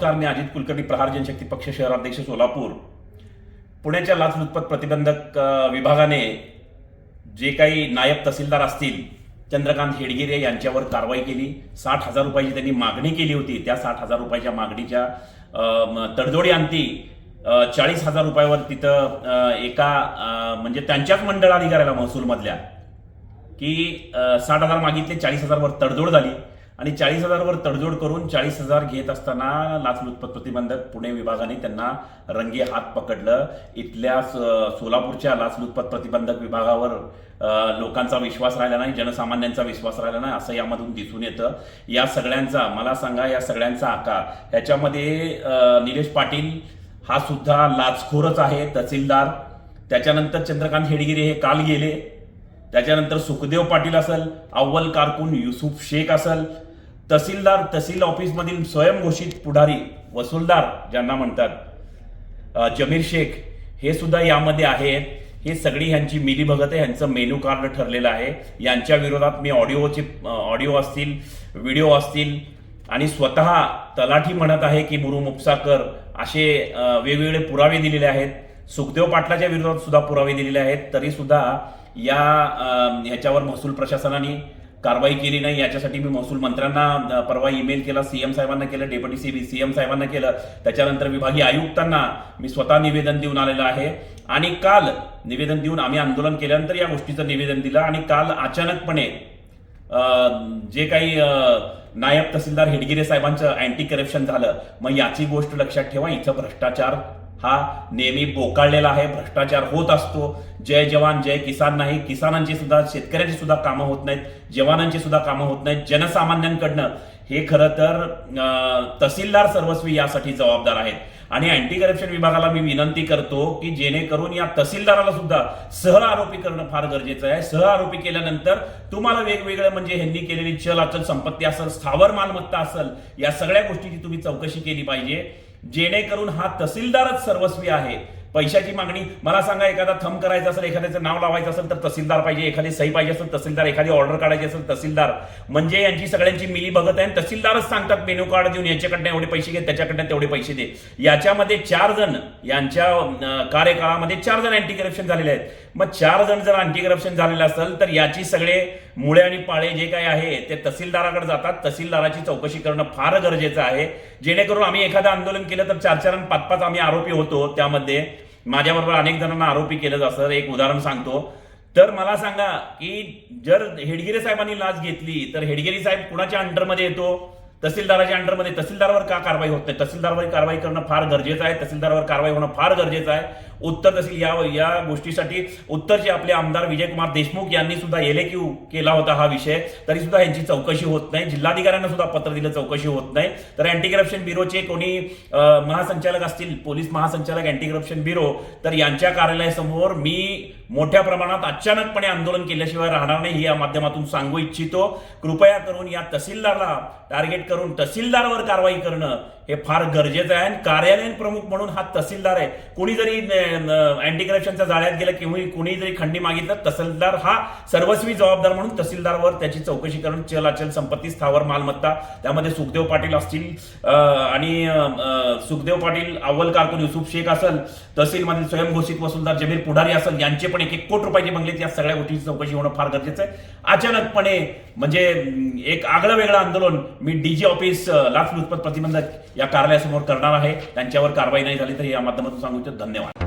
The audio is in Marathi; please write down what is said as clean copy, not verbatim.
नमस्कार. मी अजित कुलकर्णी, प्रहार जनशक्ती पक्ष शहराध्यक्ष सोलापूर. पुण्याच्या लाचलुचपत प्रतिबंधक विभागाने जे काही नायब तहसीलदार असतील चंद्रकांत हेडगिरे यांच्यावर कारवाई केली. 60,000 रुपयाची त्यांनी मागणी केली होती. त्या 60,000 रुपयाच्या मागणीच्या तडजोडी अंती 40,000 रुपयावर तिथं एका म्हणजे त्यांच्याच मंडळ अधिकाऱ्याला महसूलमधल्या की 60,000 मागितले, 40,000 वर तडजोड झाली आणि 40,000 वर तडजोड करून 40,000 घेत असताना लाचलुचपत प्रतिबंधक पुणे विभागाने त्यांना रंगे हात पकडलं. इथल्या सोलापूरच्या लाचलुचपत प्रतिबंधक विभागावर लोकांचा विश्वास राहिला नाही, जनसामान्यांचा विश्वास राहिला नाही, असं यामधून दिसून येतं. या सगळ्यांचा मला सांगा, या सगळ्यांचा आकार ह्याच्यामध्ये निलेश पाटील हा सुद्धा लाचखोरच आहे, तहसीलदार. त्याच्यानंतर चंद्रकांत हेडगिरे हे काल गेले. त्याच्यानंतर सुखदेव पाटील असेल, अव्वल कारकून युसुफ शेख असेल, तहसीलदार, तहसील ऑफिसमधील स्वयंघोषित पुढारी वसूलदार ज्यांना म्हणतात जमीर शेख, हे सुद्धा यामध्ये आहेत. हे सगळी ह्यांची मिलीभगत आहे, ह्यांचं मेनू कार्ड ठरलेलं आहे. यांच्या विरोधात मी ऑडिओ असतील, व्हिडिओ असतील आणि स्वतः तलाठी म्हणत आहे की मुरुम उपसा कर, असे वेगवेगळे पुरावे दिलेले आहेत. सुखदेव पाटलाच्या विरोधात सुद्धा पुरावे दिलेले आहेत. तरी सुद्धा ह्याच्यावर महसूल प्रशासनाने कारवाई केली नाही. याच्यासाठी मी महसूल मंत्र्यांना परवा ईमेल केला, सीएम साहेबांना केलं, डेप्युटी सीएम साहेबांना केलं. त्याच्यानंतर विभागीय आयुक्तांना मी स्वतः निवेदन देऊन आलेलं आहे. आणि काल निवेदन देऊन आम्ही आंदोलन केल्यानंतर या गोष्टीचं निवेदन दिलं. आणि काल अचानकपणे जे काही नायब तहसीलदार हेडगिरे साहेबांचं अँटी करप्शन झालं. मग याची गोष्ट लक्षात ठेवा, इथं भ्रष्टाचार हा नेहमी बोकाळलेला आहे. भ्रष्टाचार होत असतो. जय जवान जय किसान नाही, किसानांची सुद्धा, शेतकऱ्यांची सुद्धा कामं होत नाहीत, जवानांची सुद्धा कामं होत नाहीत. जनसामान्यांकडनं हे खरं तर तहसीलदार सर्वस्वी यासाठी जबाबदार आहेत. आणि अँटी करप्शन विभागाला मी विनंती करतो की जेणेकरून या तहसीलदाराला सुद्धा सह आरोपी करणं फार गरजेचं आहे. सह आरोपी केल्यानंतर तुम्हाला वेगवेगळं म्हणजे ह्यांनी केलेली चल अचल संपत्ती असेल, स्थावर मालमत्ता असेल, या सगळ्या गोष्टीची तुम्ही चौकशी केली पाहिजे. जेणेकरून हा तहसीलदारच सर्वस्वी आहे. पैशाची मागणी, मला सांगा, एखादा थंब करायचा असेल, एखाद्याचं नाव लावायचं असेल तर तहसीलदार पाहिजे, एखादी सही पाहिजे असेल तहसीलदार, एखादी ऑर्डर काढायची असेल तहसीलदार. म्हणजे यांची सगळ्यांची मिली बघत आहे. तहसीलदारच सांगतात मेनू कार्ड देऊन याच्याकडनं एवढे पैसे घे, त्याच्याकडनं तेवढे पैसे दे. याच्यामध्ये 4 जण, यांच्या कार्यकाळामध्ये 4 जण अँटी करप्शन झालेले आहेत. मग 4 जण जर अँटी करप्शन झालेले असेल तर याची सगळे मुळे आणि पाळे जे काही आहे ते तहसीलदाराकडे जातात. तहसीलदाराची चौकशी करणं फार गरजेचं आहे. जेणेकरून आम्ही एखादं आंदोलन केलं तर 4-4 आणि 5-5 आम्ही आरोपी होतो. त्यामध्ये माझ्याबरोबर अनेक जणांना आरोपी केलं जातं. एक उदाहरण सांगतो. तर मला सांगा की जर हेडगिरे साहेबांनी लाच घेतली तर हेडगिरे साहेब कुणाच्या अंडरमध्ये येतो? तहसीलदाराच्या अंडरमध्ये. तहसीलदारावर का कारवाई होत नाही? तहसीलदारावर कारवाई करणं फार गरजेचं आहे. तहसीलदारावर कारवाई होणं फार गरजेचं आहे. उत्तर तहसील या गोष्टीसाठी उत्तरचे आपले आमदार विजयकुमार देशमुख यांनी सुद्धा एलएक्यू केला होता हा विषय. तरी सुद्धा यांची चौकशी होत नाही. जिल्हाधिकाऱ्यांना सुद्धा पत्र दिलं, चौकशी होत नाही. तर अँटी करप्शन ब्युरोचे कोणी महासंचालक असतील, पोलीस महासंचालक, अँटी करप्शन ब्युरो, तर यांच्या कार्यालयासमोर मी मोठ्या प्रमाणात अचानकपणे आंदोलन केल्याशिवाय राहणार नाही, ही या माध्यमातून सांगू इच्छितो. कृपया करून या तहसीलदारला टार्गेट करून तहसीलदारवर कारवाई करणं हे फार गरजेचं आहे. आणि कार्यालयीन प्रमुख म्हणून हा तहसीलदार आहे. कोणी जरी अँटी करप्शनच्या जाळ्यात गेलं किंवा कोणी जरी खंडी मागितलं, तहसीलदार हा सर्वस्वी जबाबदार म्हणून तहसीलदारवर त्याची चौकशी करून चल अचल संपत्ती, स्थावर मालमत्ता, त्यामध्ये सुखदेव पाटील असतील आणि सुखदेव पाटील, अव्वल कारकून युसुफ शेख असेल, तहसीलमधील स्वयंघोषित वसूलदार जमीर पुढारी असेल, यांचे पण 1 कोटी रुपयाचे बंगले, या सगळ्या गोष्टीची चौकशी होणं फार गरजेचं आहे. अचानकपणे म्हणजे एक आगळं वेगळं आंदोलन मी डीजी ऑफिस लाचलुचपत प्रतिबंधक या कार्यालयासमोर करणार आहे. त्यांच्यावर कारवाई नाही झाली तर या माध्यमातून सांगू इच्छितो. धन्यवाद.